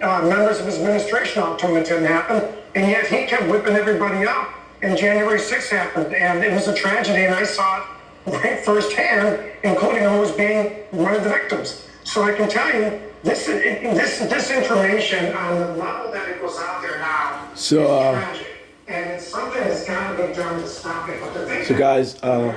members of his administration all told him it didn't happen, and yet he kept whipping everybody up. And January 6th happened, and it was a tragedy, and I saw it right firsthand, including who was being one of the victims. So I can tell you, this information on the level that it goes out there now is tragic, and it's something that's got to be done to stop it. But the thing so guys, hold on.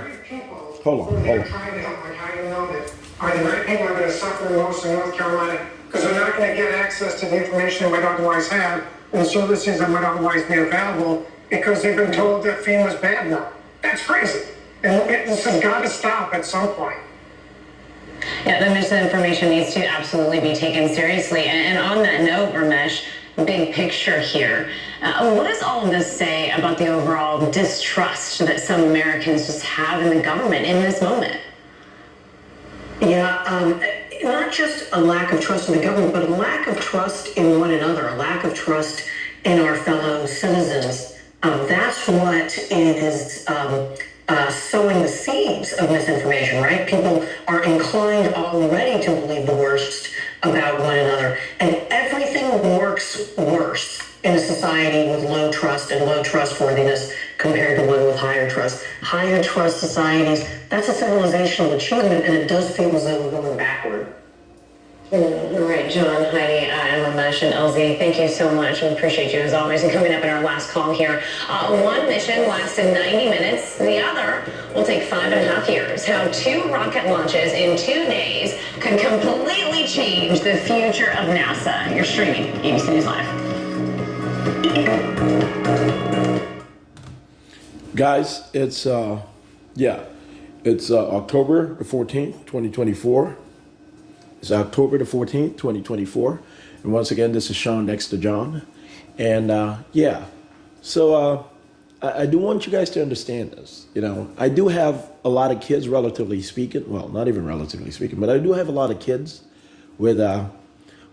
Trying to help, like how do you know that are the right people are going to suffer the most in North Carolina because they're not going to get access to the information they might otherwise have and services that might otherwise be available because they've been told that FEMA's bad now. That's crazy. And this has got to stop at some point. Yeah, the misinformation needs to absolutely be taken seriously. And on that note, Ramesh, big picture here, what does all of this say about the overall distrust that some Americans just have in the government in this moment? Yeah, not just a lack of trust in the government, but a lack of trust in one another, a lack of trust in our fellow citizens. That's what is sowing the seeds of misinformation, right? People are inclined already to believe the worst about one another, and everything works worse in a society with low trust and low trustworthiness compared to one with higher trust. Higher trust societies, that's a civilizational achievement, and it does feel as though we're going backward. All right, John, Heidi, and Ramesh, and LZ, thank you so much. We appreciate you as always. And coming up in our last call here, one mission lasted 90 minutes. The other will take 5.5 years. How 2 rocket launches in 2 days could completely change the future of NASA. You're streaming ABC News Live. guys, it's October the 14th, 2024. It's October the 14th, 2024. And once again, this is Shawn Dexter John. And so I do want you guys to understand this. You know, I do have a lot of kids, relatively speaking. Well, not even relatively speaking, but I do have a lot of kids with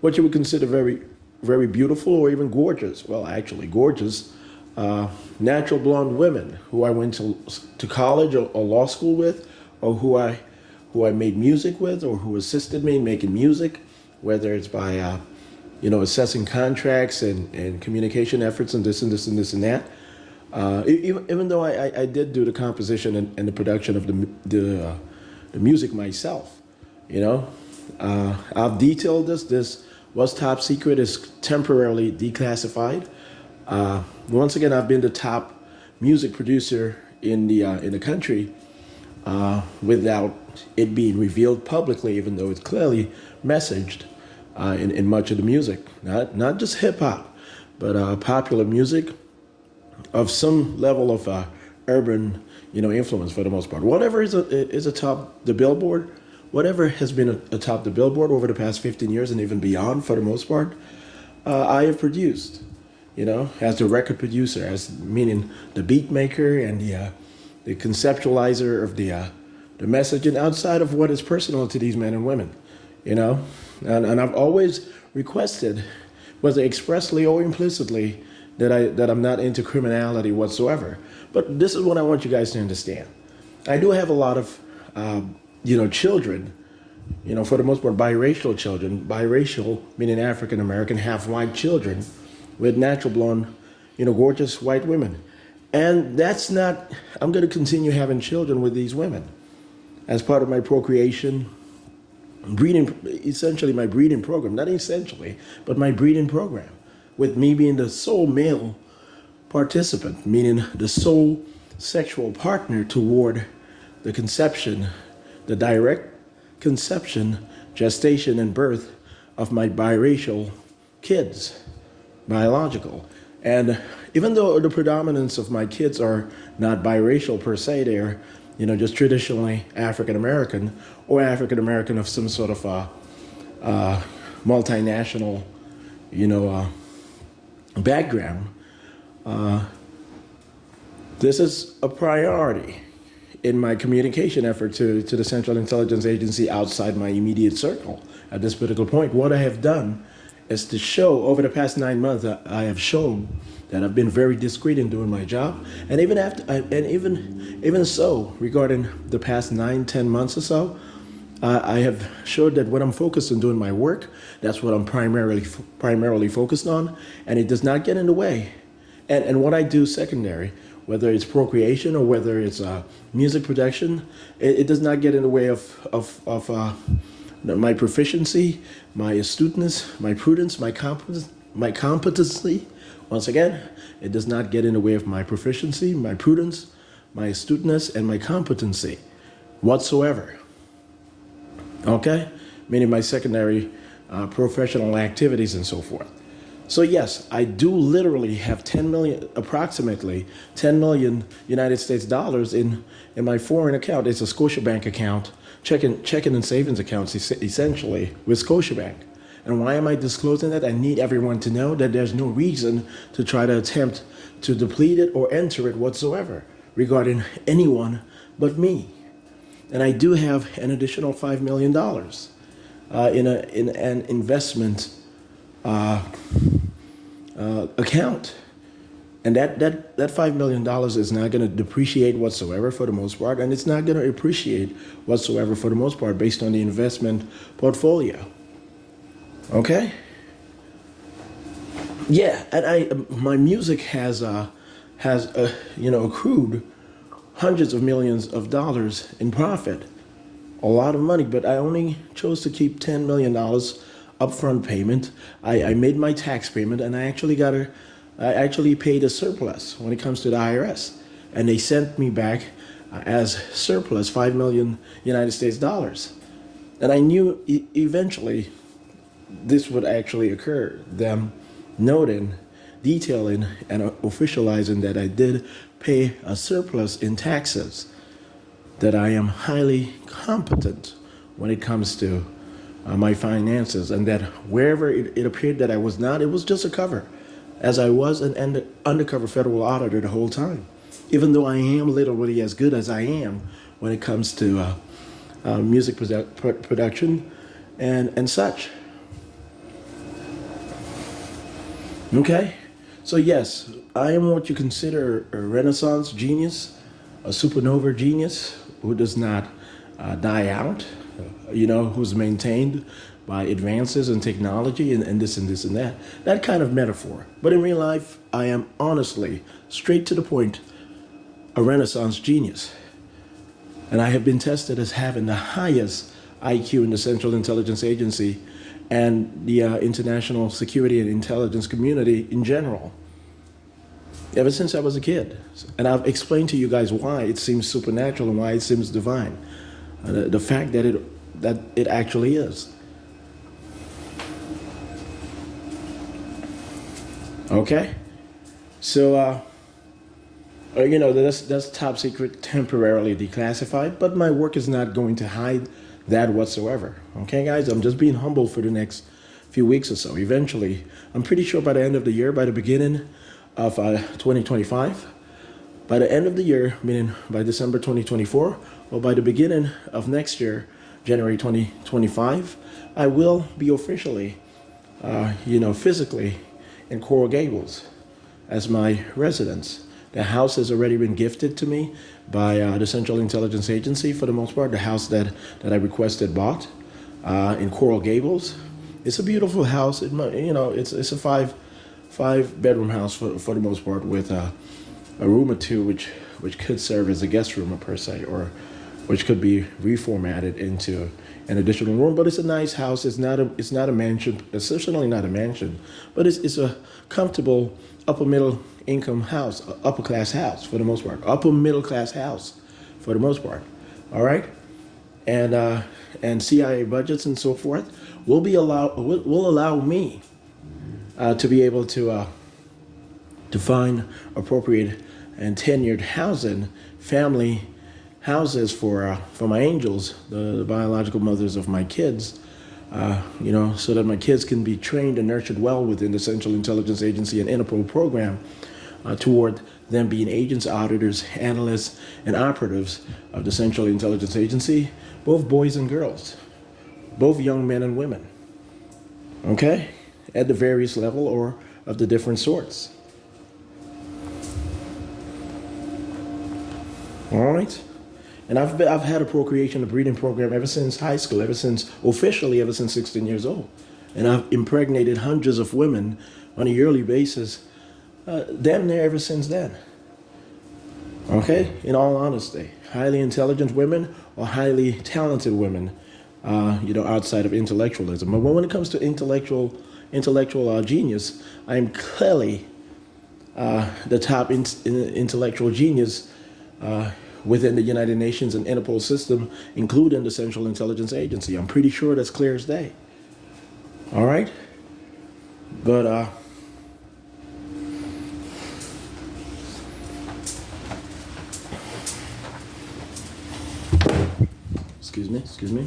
what you would consider very, very beautiful or even gorgeous. Well, actually gorgeous, natural blonde women who I went to college or law school with, or who I made music with, or who assisted me in making music, whether it's by, assessing contracts and communication efforts and this and this and this and that. Even though I did do the composition and the production of the music myself, I've detailed this. This was top secret, is temporarily declassified. Once again, I've been the top music producer in the country, without it being revealed publicly, even though it's clearly messaged in much of the music, not just hip hop, but popular music of some level of urban, influence for the most part. Whatever is atop the Billboard, whatever has been atop the Billboard over the past 15 years and even beyond, for the most part, I have produced. As the record producer, as meaning the beat maker and the conceptualizer of the message, and outside of what is personal to these men and women, and I've always requested, whether expressly or implicitly, that I'm not into criminality whatsoever. But this is what I want you guys to understand. I do have a lot of children, for the most part biracial children, biracial meaning African American, half white children with natural blonde, gorgeous white women. And that's not, I'm going to continue having children with these women as part of my procreation, breeding, essentially my breeding program, not essentially, but my breeding program, with me being the sole male participant, meaning the sole sexual partner toward the conception, the direct conception, gestation, and birth of my biracial kids, biological. And even though the predominance of my kids are not biracial per se, they're, just traditionally African American, or African American of some sort of multinational, background. This is a priority in my communication effort to the Central Intelligence Agency outside my immediate circle. At this particular point, what I have done is to show, over the past 9 months, I have shown that I've been very discreet in doing my job, and even so, regarding the past 9-10 months or so, I have showed that when I'm focused on doing my work, that's what I'm primarily focused on, and it does not get in the way. And what I do secondary, whether it's procreation or whether it's music production, it does not get in the way of my proficiency, my astuteness, my prudence, my competency. Once again, it does not get in the way of my proficiency, my prudence, my astuteness, and my competency whatsoever. Okay? Meaning my secondary professional activities and so forth. So yes, I do literally have approximately 10 million United States dollars in my foreign account. It's a Scotiabank account, checking and savings accounts essentially with Scotiabank. And why am I disclosing that? I need everyone to know that there's no reason to try to attempt to deplete it or enter it whatsoever regarding anyone but me. And I do have an additional $5 million in an investment account. And that $5 million is not going to depreciate whatsoever for the most part, and it's not going to appreciate whatsoever for the most part based on the investment portfolio. Okay? Yeah, and my music has accrued hundreds of millions of dollars in profit, a lot of money, but I only chose to keep $10 million upfront payment. I made my tax payment, and I actually paid a surplus when it comes to the IRS, and they sent me back as surplus 5 million United States dollars. And I knew eventually this would actually occur, them noting, detailing, and officializing that I did pay a surplus in taxes, that I am highly competent when it comes to my finances, and that wherever it appeared that I was not, it was just a cover, as I was an undercover federal auditor the whole time, even though I am literally as good as I am when it comes to music production and such. Okay, so yes, I am what you consider a Renaissance genius, a supernova genius who does not die out, who's maintained by advances in technology and this and this and that. That kind of metaphor. But in real life, I am honestly, straight to the point, a Renaissance genius. And I have been tested as having the highest IQ in the Central Intelligence Agency and the international security and intelligence community in general, ever since I was a kid. And I've explained to you guys why it seems supernatural and why it seems divine. The fact that it actually is. Okay? So, that's top secret, temporarily declassified, but my work is not going to hide that whatsoever. Okay, guys? I'm just being humble for the next few weeks or so. Eventually, I'm pretty sure by the end of the year, by the beginning of 2025, by the end of the year, meaning by December 2024, or by the beginning of next year, January 2025, I will be officially, physically in Coral Gables as my residence. The house has already been gifted to me by the Central Intelligence Agency for the most part, the house that I requested bought in Coral Gables. It's a beautiful house. It's a five bedroom house for the most part, with a room or two which could serve as a guest room per se, or which could be reformatted into an additional room. But it's a nice house. It's not a mansion. It's certainly not a mansion, but it's a comfortable upper middle income house, upper class house for the most part, upper middle class house for the most part. All right, and CIA budgets and so forth will allow me to be able to find appropriate and tenured housing, family houses for my angels, the biological mothers of my kids, so that my kids can be trained and nurtured well within the Central Intelligence Agency and INTERPOL program, toward them being agents, auditors, analysts, and operatives of the Central Intelligence Agency, both boys and girls, both young men and women, okay, at the various level or of the different sorts. All right. And I've had a procreation and breeding program ever since high school, ever since 16 years old. And I've impregnated hundreds of women on a yearly basis, damn near ever since then. Okay, in all honesty, highly intelligent women or highly talented women, outside of intellectualism. But when it comes to intellectual genius, I am clearly the top intellectual genius within the United Nations and INTERPOL system, including the Central Intelligence Agency. I'm pretty sure that's clear as day. All right, but excuse me.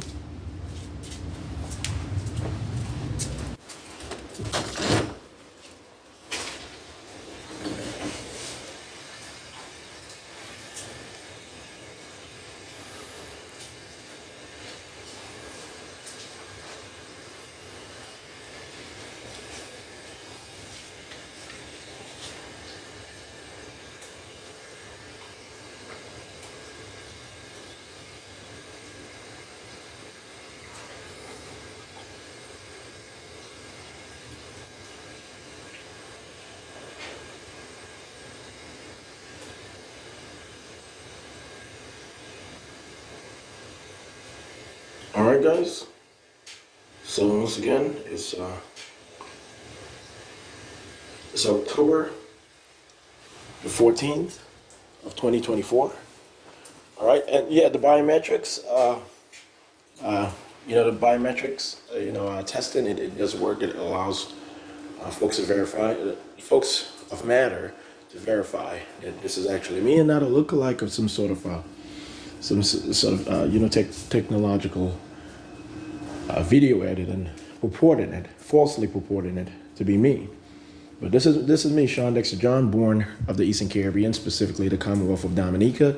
All right, guys. So once again, it's October the 14th of 2024. All right, and yeah, the biometrics. Testing it does work. It allows folks folks of matter to verify that this is actually me and not a lookalike of some sort of technological video edit and falsely purporting it to be me. But this is me, Shawn Dexter John, born of the Eastern Caribbean, specifically the Commonwealth of Dominica,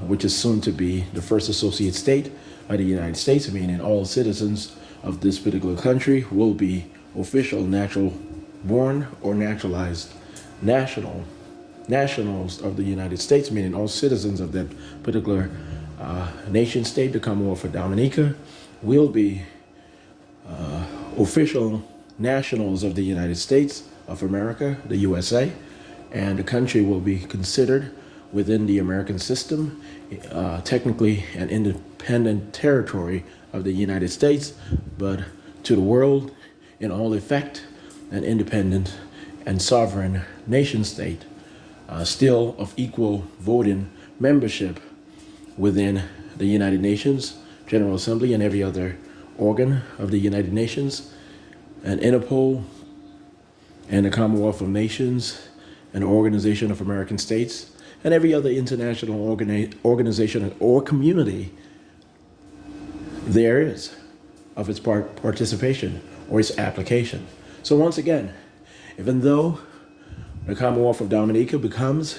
which is soon to be the first associate state of the United States, meaning all citizens of this particular country will be official natural born or naturalized nationals of the United States, meaning all citizens of that particular nation state, the Commonwealth of Dominica, will be official nationals of the United States of America, the USA, and the country will be considered within the American system, technically an independent territory of the United States, but to the world, in all effect, an independent and sovereign nation state, still of equal voting membership within the United Nations General Assembly and every other organ of the United Nations, and INTERPOL, and the Commonwealth of Nations, and the Organization of American States, and every other international organization or community there is of its participation or its application. So once again, even though the Commonwealth of Dominica becomes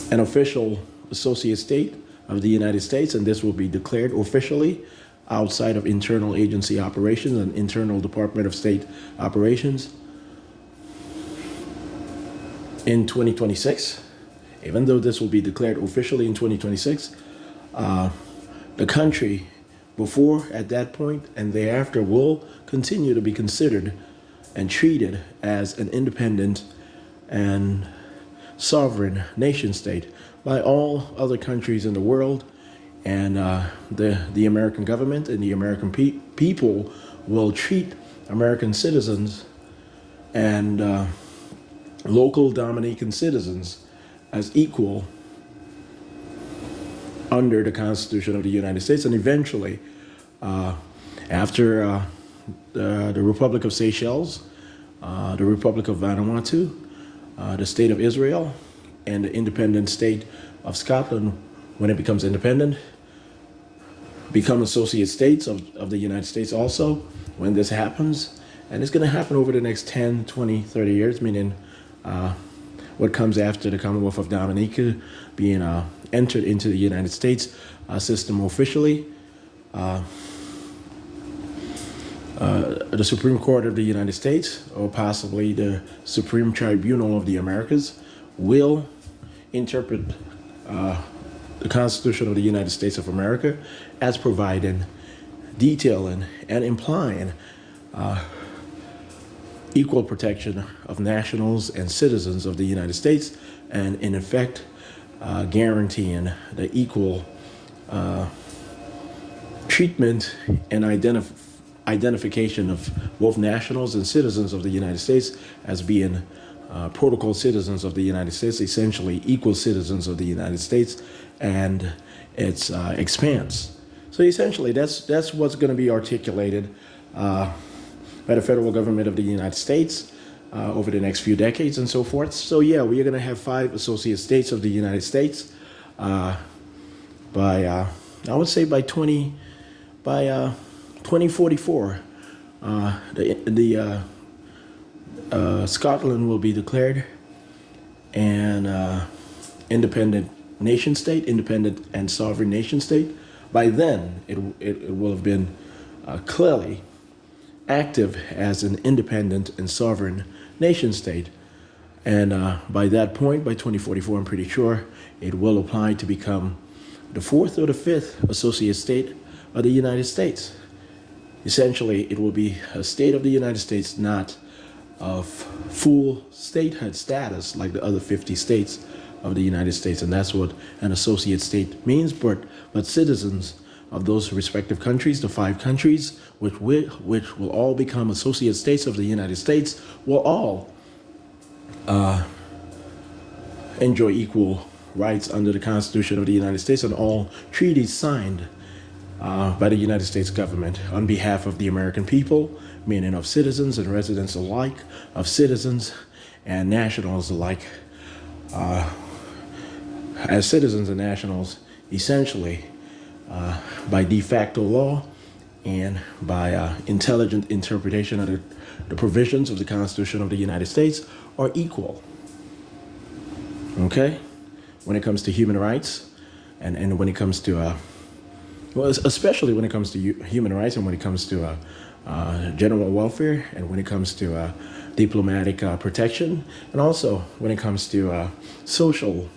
an official associate state of the United States, and this will be declared officially outside of internal agency operations and internal Department of State operations in 2026, even though this will be declared officially in 2026, the country before, at that point, and thereafter will continue to be considered and treated as an independent and sovereign nation state by all other countries in the world, and the American government and the American people will treat American citizens and local Dominican citizens as equal under the Constitution of the United States, and eventually, after the Republic of Seychelles, the Republic of Vanuatu, the State of Israel, and the independent state of Scotland, when it becomes independent, become associate states of the United States also when this happens. And it's going to happen over the next 10, 20, 30 years, meaning what comes after the Commonwealth of Dominica being entered into the United States system officially. The Supreme Court of the United States, or possibly the Supreme Tribunal of the Americas, will interpret the Constitution of the United States of America as providing, detailing, and implying equal protection of nationals and citizens of the United States, and in effect guaranteeing the equal treatment and identification of both nationals and citizens of the United States as being protocol citizens of the United States, essentially equal citizens of the United States and its expanse. So essentially, that's what's going to be articulated by the federal government of the United States over the next few decades and so forth. So yeah, we are going to have 5 associate states of the United States by I would say by 2044. Scotland will be declared an independent nation state, independent and sovereign nation state. By then, it will have been clearly active as an independent and sovereign nation state. And by that point, by 2044, I'm pretty sure it will apply to become the 4th or the 5th associate state of the United States. Essentially, it will be a state of the United States, not of full statehood status like the other 50 states of the United States. And that's what an associate state means. But citizens of those respective countries, the 5 countries, which will all become associate states of the United States, will all enjoy equal rights under the Constitution of the United States and all treaties signed by the United States government on behalf of the American people, meaning of citizens and residents alike, of citizens and nationals alike. As citizens and nationals, essentially, by de facto law and by intelligent interpretation of the provisions of the Constitution of the United States, are equal. Okay? When it comes to human rights, and when it comes to well, especially when it comes to human rights, and when it comes to general welfare, and when it comes to diplomatic protection, and also when it comes to social,